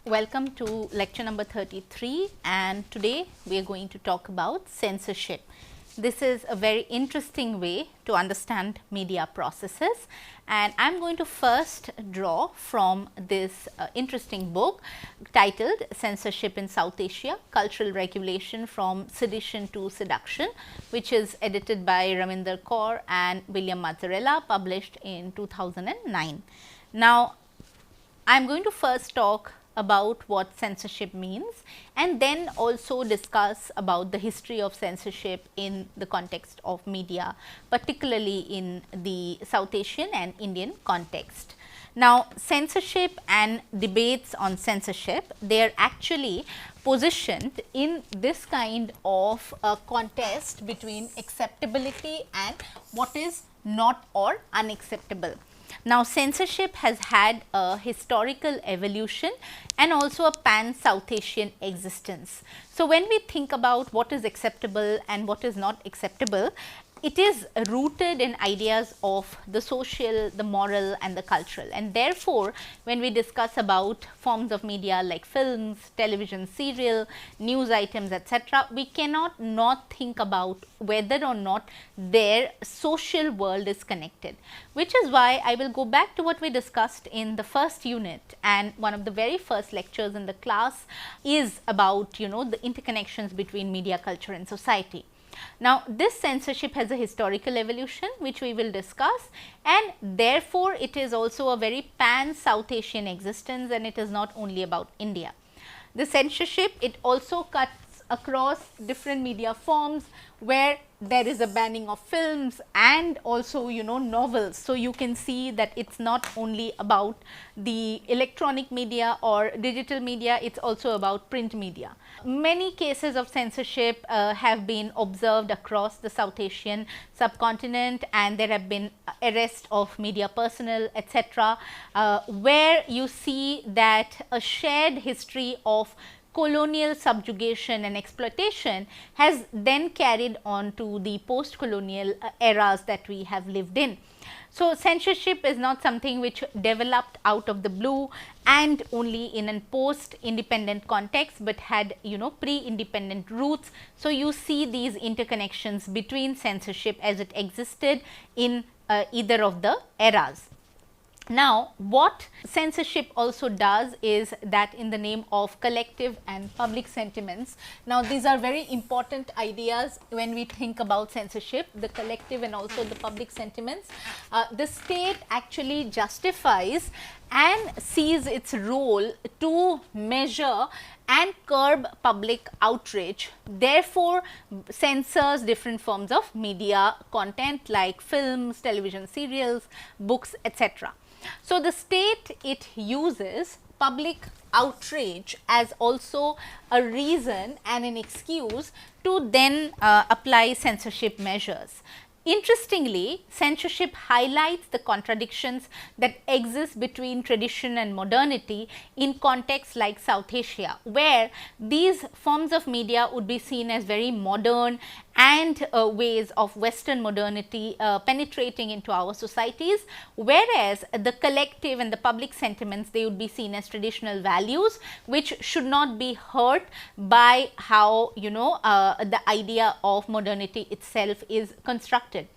Welcome to lecture number 33, and today we are going to talk about censorship. This is a very interesting way to understand media processes, and I am going to first draw from this interesting book titled Censorship in South Asia, Cultural Regulation from Sedition to Seduction, which is edited by Raminder Kaur and William Mazzarella, published in 2009. Now, I am going to first talk about what censorship means and then also discuss about the history of censorship in the context of media, particularly in the South Asian and Indian context. Now, censorship and debates on censorship, they are actually positioned in this kind of a contest between acceptability and what is not or unacceptable. Now, censorship has had a historical evolution and also a pan-South Asian existence. So, when we think about what is acceptable and what is not acceptable, it is rooted in ideas of the social, the moral and the cultural, and therefore, when we discuss about forms of media like films, television serial, news items, etc., we cannot not think about whether or not their social world is connected, which is why I will go back to what we discussed in the first unit, and one of the very first lectures in the class is about the interconnections between media, culture and society. Now, this censorship has a historical evolution which we will discuss, and therefore, it is also a very pan-South Asian existence, and it is not only about India. The censorship, it also cuts across different media forms where there is a banning of films and also novels. So, you can see that it is not only about the electronic media or digital media, it is also about print media. Many cases of censorship have been observed across the South Asian subcontinent, and there have been arrest of media personnel, etc., where you see that a shared history of colonial subjugation and exploitation has then carried on to the post-colonial eras that we have lived in. So, censorship is not something which developed out of the blue and only in a post-independent context, but had pre-independent roots. So, you see these interconnections between censorship as it existed in either of the eras. Now, what censorship also does is that in the name of collective and public sentiments. Now, these are very important ideas when we think about censorship, the collective and also the public sentiments. The state actually justifies and sees its role to measure and curb public outrage, therefore, censors different forms of media content like films, television serials, books, etc. So, the state, it uses public outrage as also a reason and an excuse to then apply censorship measures. Interestingly, censorship highlights the contradictions that exist between tradition and modernity in contexts like South Asia, where these forms of media would be seen as very modern and ways of Western modernity penetrating into our societies, whereas the collective and the public sentiments, they would be seen as traditional values which should not be hurt by how the idea of modernity itself is constructed.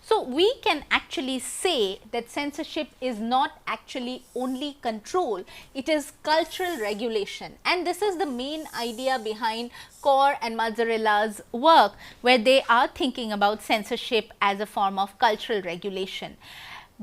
So, we can actually say that censorship is not actually only control, it is cultural regulation, and this is the main idea behind Kaur and Mazzarella's work, where they are thinking about censorship as a form of cultural regulation.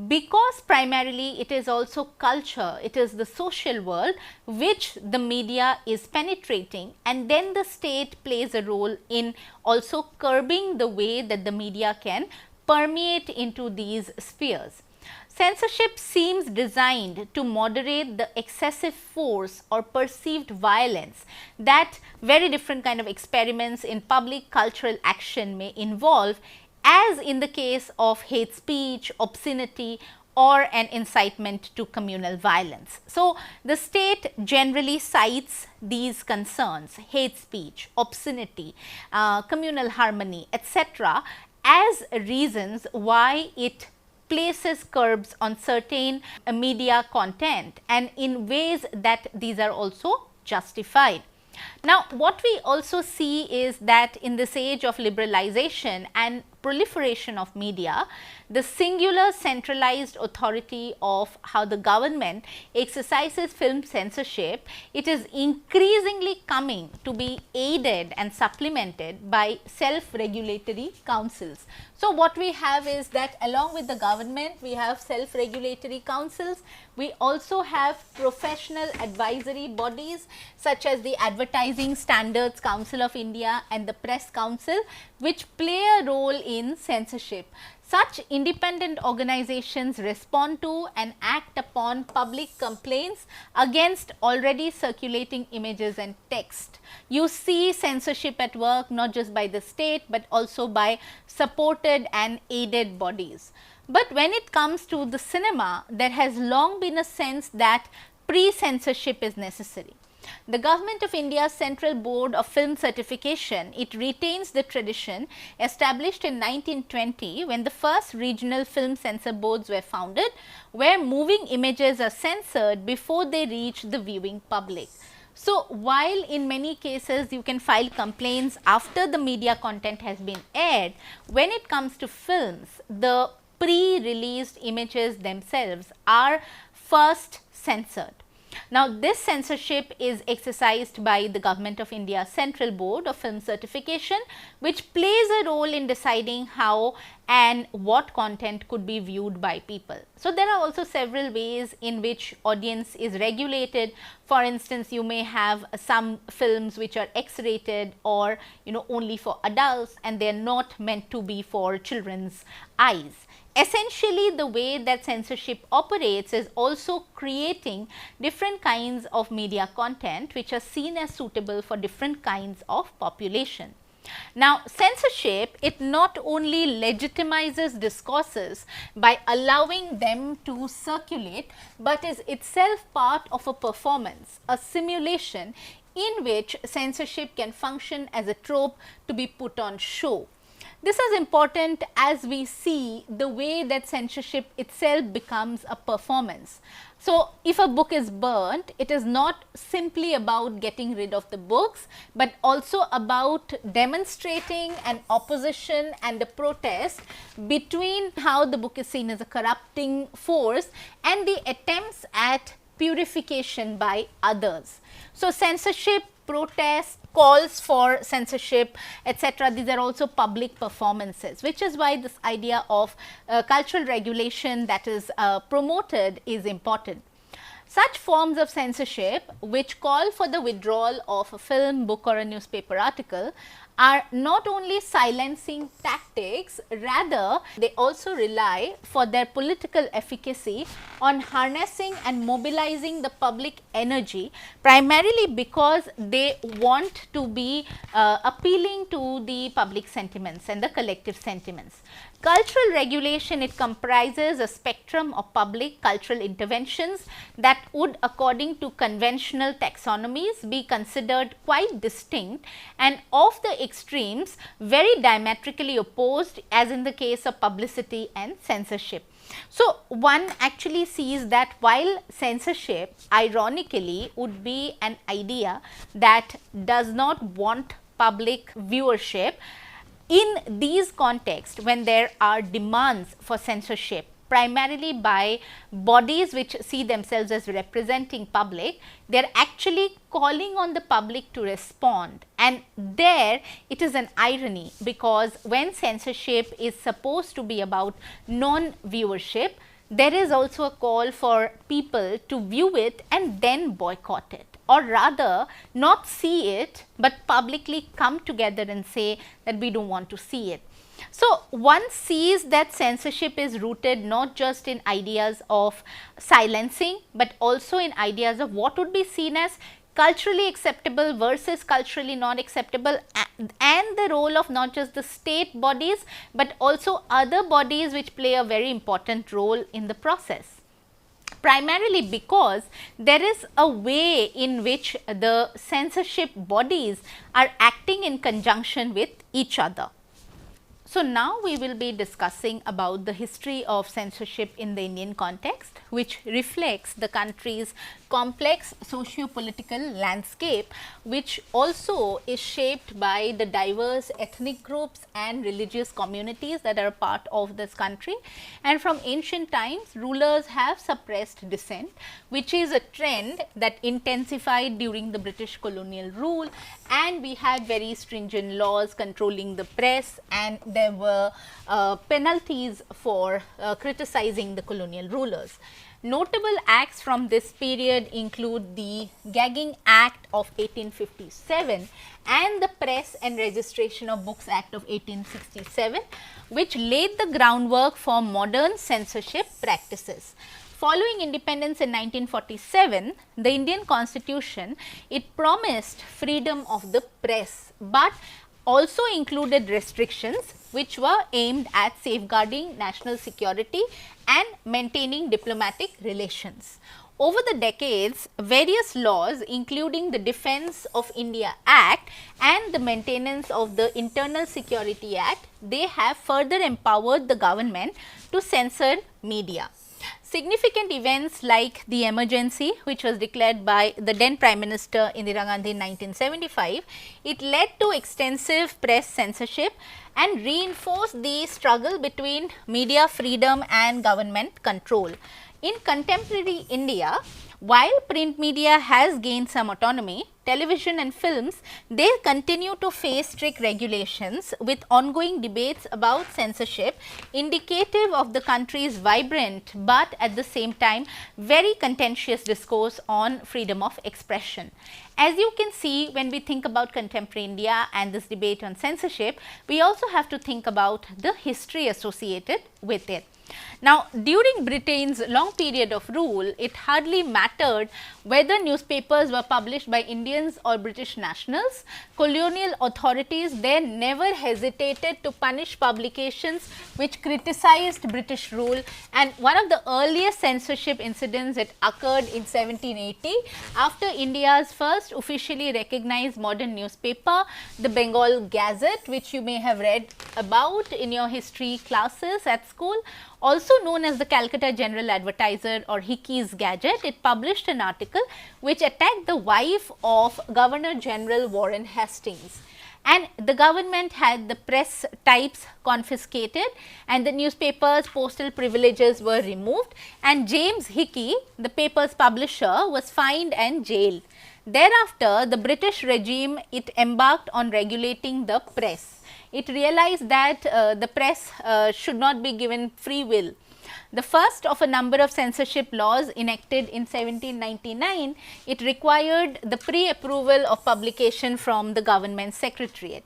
Because primarily it is also culture, it is the social world which the media is penetrating, and then the state plays a role in also curbing the way that the media can permeate into these spheres. Censorship seems designed to moderate the excessive force or perceived violence that very different kind of experiments in public cultural action may involve, as in the case of hate speech, obscenity or an incitement to communal violence. So, the state generally cites these concerns, hate speech, obscenity, communal harmony, etc., as reasons why it places curbs on certain media content, and in ways that these are also justified. Now, what we also see is that in this age of liberalization and proliferation of media, the singular centralized authority of how the government exercises film censorship, it is increasingly coming to be aided and supplemented by self-regulatory councils. So, what we have is that along with the government, we have self-regulatory councils. We also have professional advisory bodies such as the Advertising Standards Council of India and the Press Council, which play a role in censorship. Such independent organizations respond to and act upon public complaints against already circulating images and text. You see censorship at work not just by the state, but also by supported and aided bodies. But when it comes to the cinema, there has long been a sense that pre-censorship is necessary. The Government of India's Central Board of Film Certification, it retains the tradition established in 1920 when the first regional film censor boards were founded, where moving images are censored before they reach the viewing public. So, while in many cases you can file complaints after the media content has been aired, when it comes to films, the pre-released images themselves are first censored. Now, this censorship is exercised by the Government of India's Central Board of Film Certification, which plays a role in deciding how and what content could be viewed by people. So, there are also several ways in which audience is regulated. For instance, you may have some films which are X-rated or only for adults, and they are not meant to be for children's eyes. Essentially, the way that censorship operates is also creating different kinds of media content which are seen as suitable for different kinds of population. Now, censorship, it not only legitimizes discourses by allowing them to circulate, but is itself part of a performance, a simulation in which censorship can function as a trope to be put on show. This is important as we see the way that censorship itself becomes a performance. So, if a book is burnt, it is not simply about getting rid of the books, but also about demonstrating an opposition and a protest between how the book is seen as a corrupting force and the attempts at purification by others. So, censorship, protest, calls for censorship, etc. These are also public performances, which is why this idea of cultural regulation that is promoted is important. Such forms of censorship which call for the withdrawal of a film, book or a newspaper article are not only silencing tactics, rather they also rely for their political efficacy on harnessing and mobilizing the public energy, primarily because they want to be appealing to the public sentiments and the collective sentiments. Cultural regulation, it comprises a spectrum of public cultural interventions that would, according to conventional taxonomies, be considered quite distinct and of the extremes very diametrically opposed, as in the case of publicity and censorship. So, one actually sees that while censorship ironically would be an idea that does not want public viewership, in these contexts when there are demands for censorship primarily by bodies which see themselves as representing public, they are actually calling on the public to respond, and there it is an irony, because when censorship is supposed to be about non-viewership, there is also a call for people to view it and then boycott it, or rather not see it, but publicly come together and say that we do not want to see it. So, one sees that censorship is rooted not just in ideas of silencing, but also in ideas of what would be seen as culturally acceptable versus culturally not acceptable, and the role of not just the state bodies, but also other bodies which play a very important role in the process. Primarily because there is a way in which the censorship bodies are acting in conjunction with each other. So, now we will be discussing about the history of censorship in the Indian context, which reflects the country's complex socio-political landscape, which also is shaped by the diverse ethnic groups and religious communities that are part of this country. And from ancient times, rulers have suppressed dissent, which is a trend that intensified during the British colonial rule, and we had very stringent laws controlling the press, and there were penalties for criticizing the colonial rulers. Notable acts from this period include the Gagging Act of 1857 and the Press and Registration of Books Act of 1867, which laid the groundwork for modern censorship practices. Following independence in 1947, the Indian Constitution, it promised freedom of the press, but also included restrictions which were aimed at safeguarding national security and maintaining diplomatic relations. Over the decades, various laws including the Defence of India Act and the Maintenance of the Internal Security Act, they have further empowered the government to censor media. Significant events like the emergency, which was declared by the then Prime Minister Indira Gandhi in 1975, it led to extensive press censorship and reinforced the struggle between media freedom and government control. In contemporary India, while print media has gained some autonomy, television and films, they continue to face strict regulations with ongoing debates about censorship, indicative of the country's vibrant but at the same time very contentious discourse on freedom of expression. As you can see, when we think about contemporary India and this debate on censorship, we also have to think about the history associated with it. Now, during Britain's long period of rule, it hardly mattered whether newspapers were published by Indians or British nationals. Colonial authorities then never hesitated to punish publications which criticized British rule, and one of the earliest censorship incidents that occurred in 1780 after India's first officially recognized modern newspaper, the Bengal Gazette, which you may have read about in your history classes at school. Also known as the Calcutta General Advertiser or Hickey's Gazette, it published an article which attacked the wife of Governor General Warren Hastings, and the government had the press types confiscated and the newspaper's postal privileges were removed, and James Hickey, the paper's publisher, was fined and jailed. Thereafter, the British regime, it embarked on regulating the press. It realized that the press should not be given free will. The first of a number of censorship laws enacted in 1799, it required the pre-approval of publication from the government secretariat.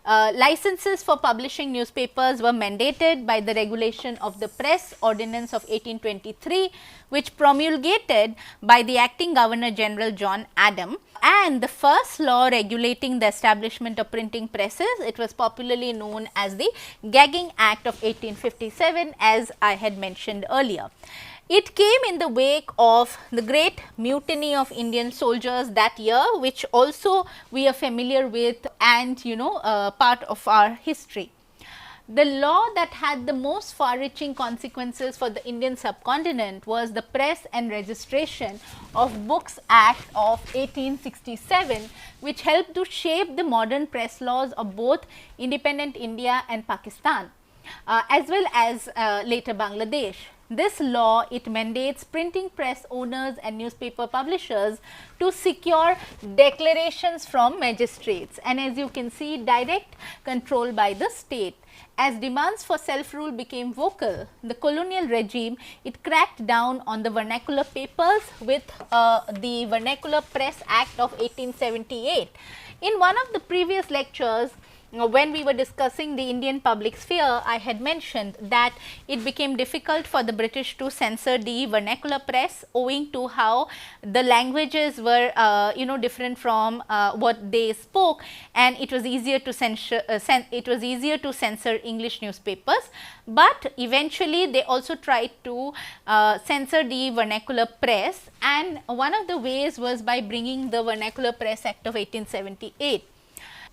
Licenses for publishing newspapers were mandated by the regulation of the Press Ordinance of 1823, which promulgated by the acting Governor General John Adam, and the first law regulating the establishment of printing presses, it was popularly known as the Gagging Act of 1857, as I had mentioned earlier. It came in the wake of the great mutiny of Indian soldiers that year, which also we are familiar with and part of our history. The law that had the most far-reaching consequences for the Indian subcontinent was the Press and Registration of Books Act of 1867, which helped to shape the modern press laws of both independent India and Pakistan, as well as later Bangladesh. This law, it mandates printing press owners and newspaper publishers to secure declarations from magistrates, and as you can see, direct control by the state. As demands for self-rule became vocal, the colonial regime, it cracked down on the vernacular papers with the Vernacular Press Act of 1878. In one of the previous lectures, when we were discussing the Indian public sphere, I had mentioned that it became difficult for the British to censor the vernacular press owing to how the languages were different from what they spoke, and it was easier to censor English newspapers. But eventually they also tried to censor the vernacular press, and one of the ways was by bringing the Vernacular Press Act of 1878.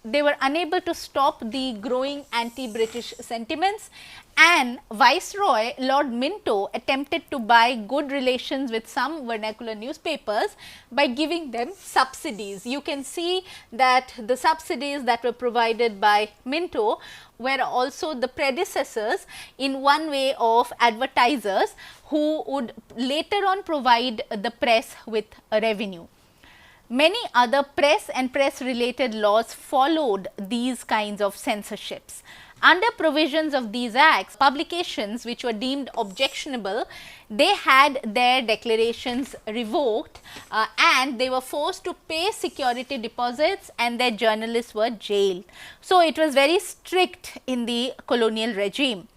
they were unable to stop the growing anti-British sentiments, and Viceroy Lord Minto attempted to buy good relations with some vernacular newspapers by giving them subsidies. You can see that the subsidies that were provided by Minto were also the predecessors in one way of advertisers who would later on provide the press with a revenue. Many other press and press related laws followed these kinds of censorships. Under provisions of these acts, publications which were deemed objectionable, they had their declarations revoked and they were forced to pay security deposits, and their journalists were jailed. So, it was very strict in the colonial regime.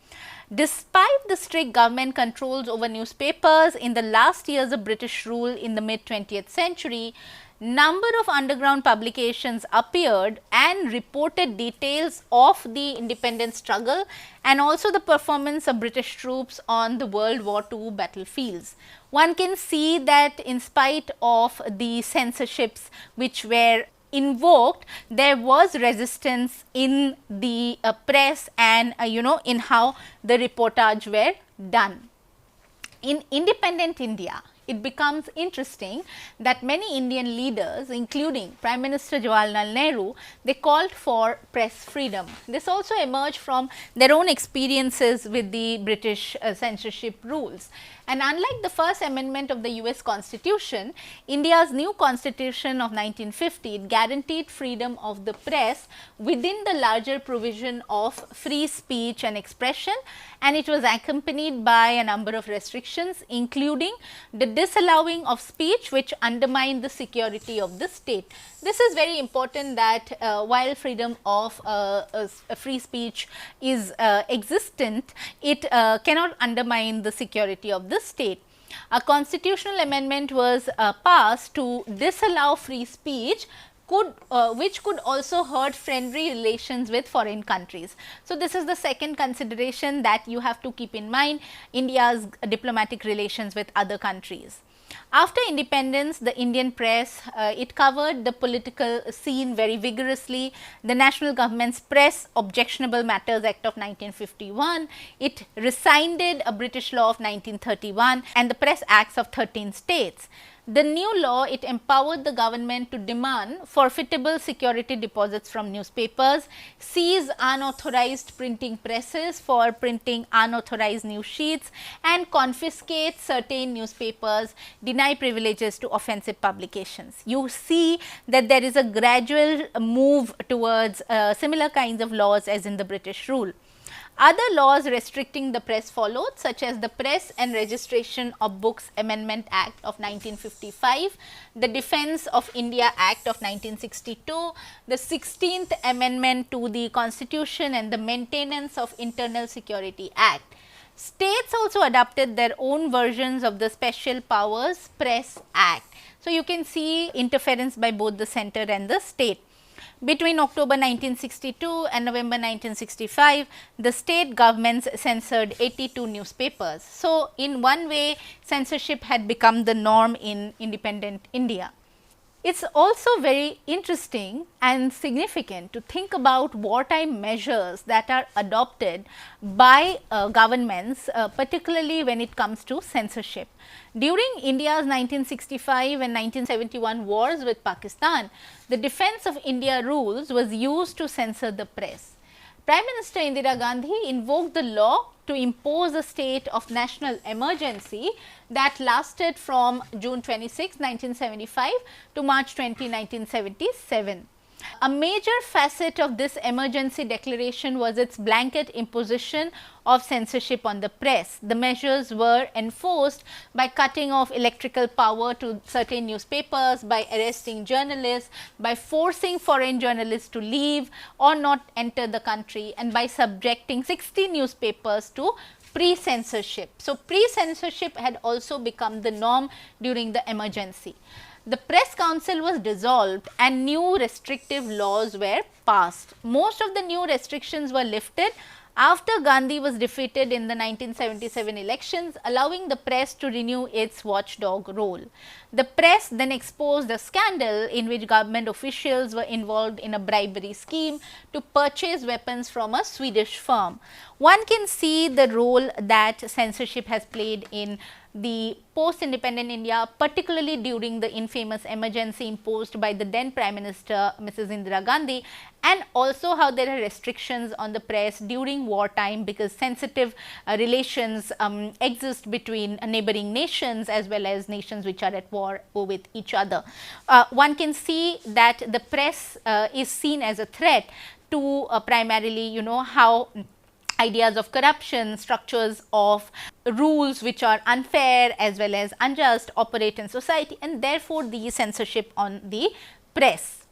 Despite the strict government controls over newspapers in the last years of British rule in the mid 20th century, number of underground publications appeared and reported details of the independence struggle and also the performance of British troops on the World War II battlefields. One can see that in spite of the censorships which were invoked, there was resistance in the press and in how the reportage were done. In independent India, it becomes interesting that many Indian leaders, including Prime Minister Jawaharlal Nehru, they called for press freedom. This also emerged from their own experiences with the British censorship rules. And unlike the first amendment of the US Constitution, India's new Constitution of 1950 guaranteed freedom of the press within the larger provision of free speech and expression, and it was accompanied by a number of restrictions, including the disallowing of speech which undermined the security of the state. This is very important that while freedom of free speech is existent, it cannot undermine the security of the state. A constitutional amendment was passed to disallow free speech which could also hurt friendly relations with foreign countries. So, this is the second consideration that you have to keep in mind, India's diplomatic relations with other countries. After independence, the Indian press, it covered the political scene very vigorously. The national government's Press Objectionable Matters Act of 1951, it rescinded a British law of 1931 and the Press Acts of 13 states. The new law, it empowered the government to demand forfeitable security deposits from newspapers, seize unauthorized printing presses for printing unauthorized news sheets, and confiscate certain newspapers, deny privileges to offensive publications. You see that there is a gradual move towards similar kinds of laws as in the British rule. Other laws restricting the press followed, such as the Press and Registration of Books Amendment Act of 1955, the Defence of India Act of 1962, the 16th Amendment to the Constitution, and the Maintenance of Internal Security Act. States also adopted their own versions of the Special Powers Press Act. So, you can see interference by both the centre and the state. Between October 1962 and November 1965, the state governments censored 82 newspapers. So, in one way, censorship had become the norm in independent India. It is also very interesting and significant to think about wartime measures that are adopted by governments, particularly when it comes to censorship. During India's 1965 and 1971 wars with Pakistan, the Defence of India rules was used to censor the press. Prime Minister Indira Gandhi invoked the law to impose a state of national emergency that lasted from June 26, 1975 to March 20, 1977. A major facet of this emergency declaration was its blanket imposition of censorship on the press. The measures were enforced by cutting off electrical power to certain newspapers, by arresting journalists, by forcing foreign journalists to leave or not enter the country, and by subjecting 60 newspapers to pre-censorship. So, pre-censorship had also become the norm during the emergency. The Press Council was dissolved and new restrictive laws were passed. Most of the new restrictions were lifted after Gandhi was defeated in the 1977 elections, allowing the press to renew its watchdog role. The press then exposed a scandal in which government officials were involved in a bribery scheme to purchase weapons from a Swedish firm. One can see the role that censorship has played in the post-independent India, particularly during the infamous emergency imposed by the then Prime Minister Mrs. Indira Gandhi, and also how there are restrictions on the press during wartime because sensitive relations exist between neighboring nations as well as nations which are at war with each other. One can see that the press is seen as a threat to primarily, how ideas of corruption, structures of rules which are unfair as well as unjust operate in society, and therefore, the censorship on the press.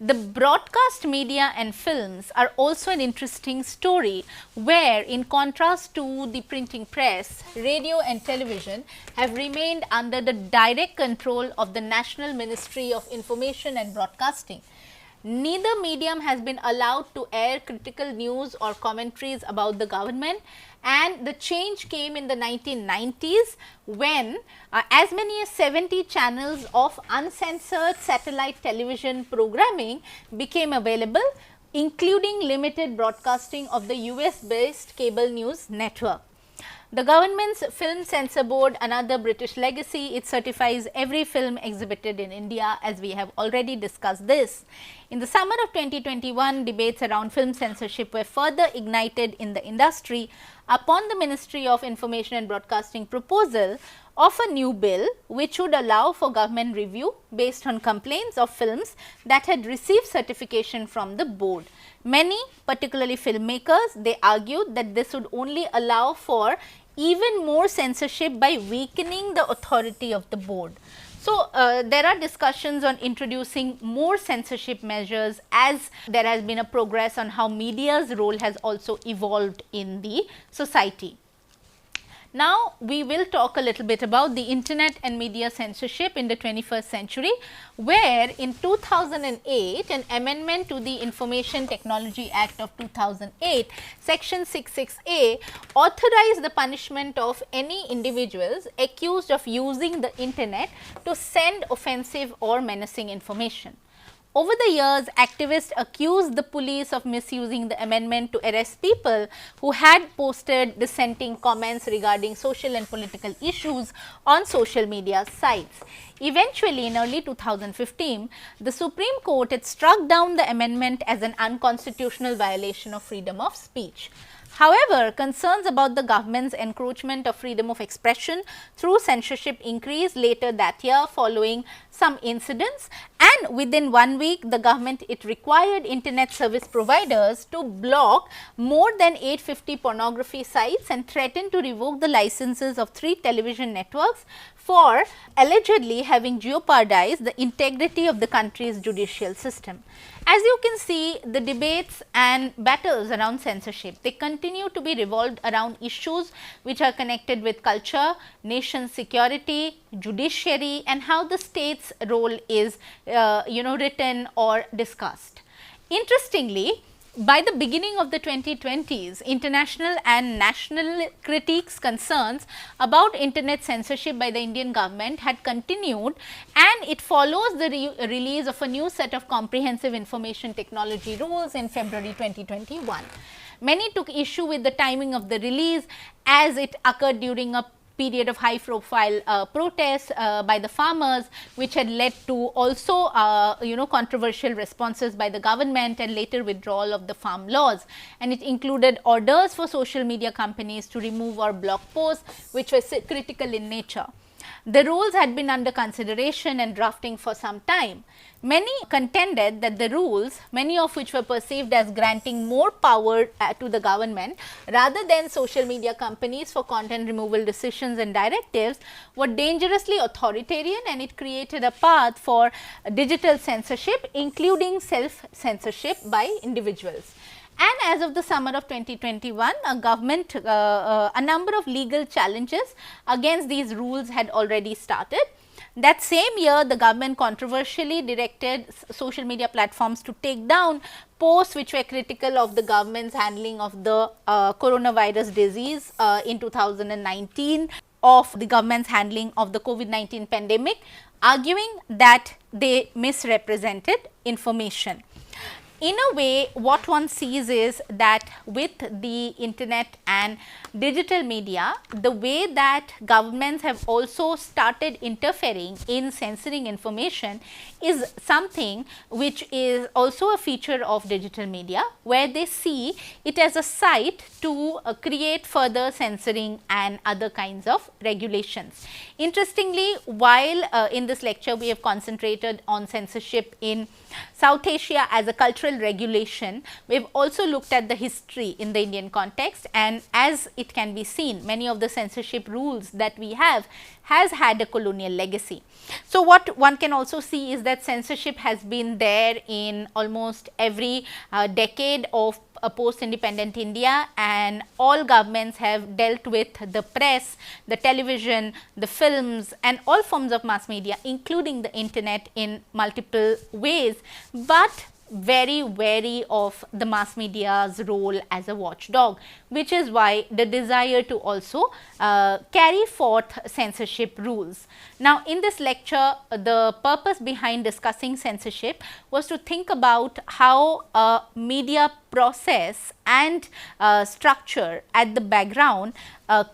The broadcast media and films are also an interesting story, where in contrast to the printing press, radio and television have remained under the direct control of the National Ministry of Information and Broadcasting. Neither medium has been allowed to air critical news or commentaries about the government, and the change came in the 1990s when as many as 70 channels of uncensored satellite television programming became available, including limited broadcasting of the US based cable news network. The government's Film Censor Board, another British legacy, it certifies every film exhibited in India, as we have already discussed this. In the summer of 2021, debates around film censorship were further ignited in the industry upon the Ministry of Information and Broadcasting proposal of a new bill which would allow for government review based on complaints of films that had received certification from the board. Many, particularly filmmakers, they argued that this would only allow for even more censorship by weakening the authority of the board. So, there are discussions on introducing more censorship measures as there has been a progress on how media's role has also evolved in the society. Now, we will talk a little bit about the internet and media censorship in the 21st century, where in 2008 an amendment to the Information Technology Act of 2008, section 66A, authorized the punishment of any individuals accused of using the internet to send offensive or menacing information. Over the years, activists accused the police of misusing the amendment to arrest people who had posted dissenting comments regarding social and political issues on social media sites. Eventually, in early 2015, the Supreme Court had struck down the amendment as an unconstitutional violation of freedom of speech. However, concerns about the government's encroachment of freedom of expression through censorship increased later that year following some incidents, and within 1 week the government required internet service providers to block more than 850 pornography sites and threatened to revoke the licenses of 3 television networks for allegedly having jeopardized the integrity of the country's judicial system. As you can see, the debates and battles around censorship, they continue to be revolved around issues which are connected with culture, nation security, judiciary, and how the state's role is written or discussed. Interestingly, by the beginning of the 2020s, international and national critiques concerns about internet censorship by the Indian government had continued, and it follows the release of a new set of comprehensive information technology rules in February 2021. Many took issue with the timing of the release as it occurred during a period of high profile protests by the farmers, which had led to also controversial responses by the government and later withdrawal of the farm laws, and it included orders for social media companies to remove or block posts which were critical in nature. The rules had been under consideration and drafting for some time. Many contended that the rules, many of which were perceived as granting more power to the government rather than social media companies for content removal decisions and directives, were dangerously authoritarian, and it created a path for digital censorship, including self-censorship by individuals. And as of the summer of 2021, a number of legal challenges against these rules had already started. That same year, the government controversially directed social media platforms to take down posts which were critical of the government's handling of the coronavirus disease in 2019, of the government's handling of the COVID-19 pandemic, arguing that they misrepresented information. In a way, what one sees is that with the internet and digital media, the way that governments have also started interfering in censoring information is something which is also a feature of digital media, where they see it as a site to create further censoring and other kinds of regulations. Interestingly, while in this lecture we have concentrated on censorship in South Asia as a cultural regulation, we have also looked at the history in the Indian context, and as it can be seen, many of the censorship rules that we have has had a colonial legacy. So, what one can also see is that censorship has been there in almost every decade of post-independent India, and all governments have dealt with the press, the television, the films and all forms of mass media, including the internet, in multiple ways, but very wary of the mass media's role as a watchdog, which is why the desire to also carry forth censorship rules. Now, in this lecture, the purpose behind discussing censorship was to think about how a media process and structure at the background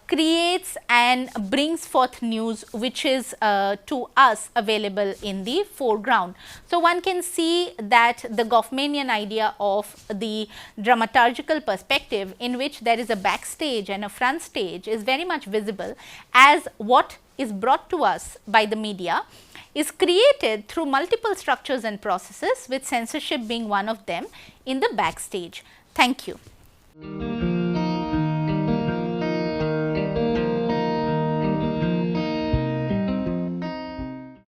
creates and brings forth news which is to us available in the foreground. So, one can see that the Goffmanian idea of the dramaturgical perspective, in which there is a backstage and a front stage, is very much visible as what is brought to us by the media is created through multiple structures and processes, with censorship being one of them in the backstage. Thank you.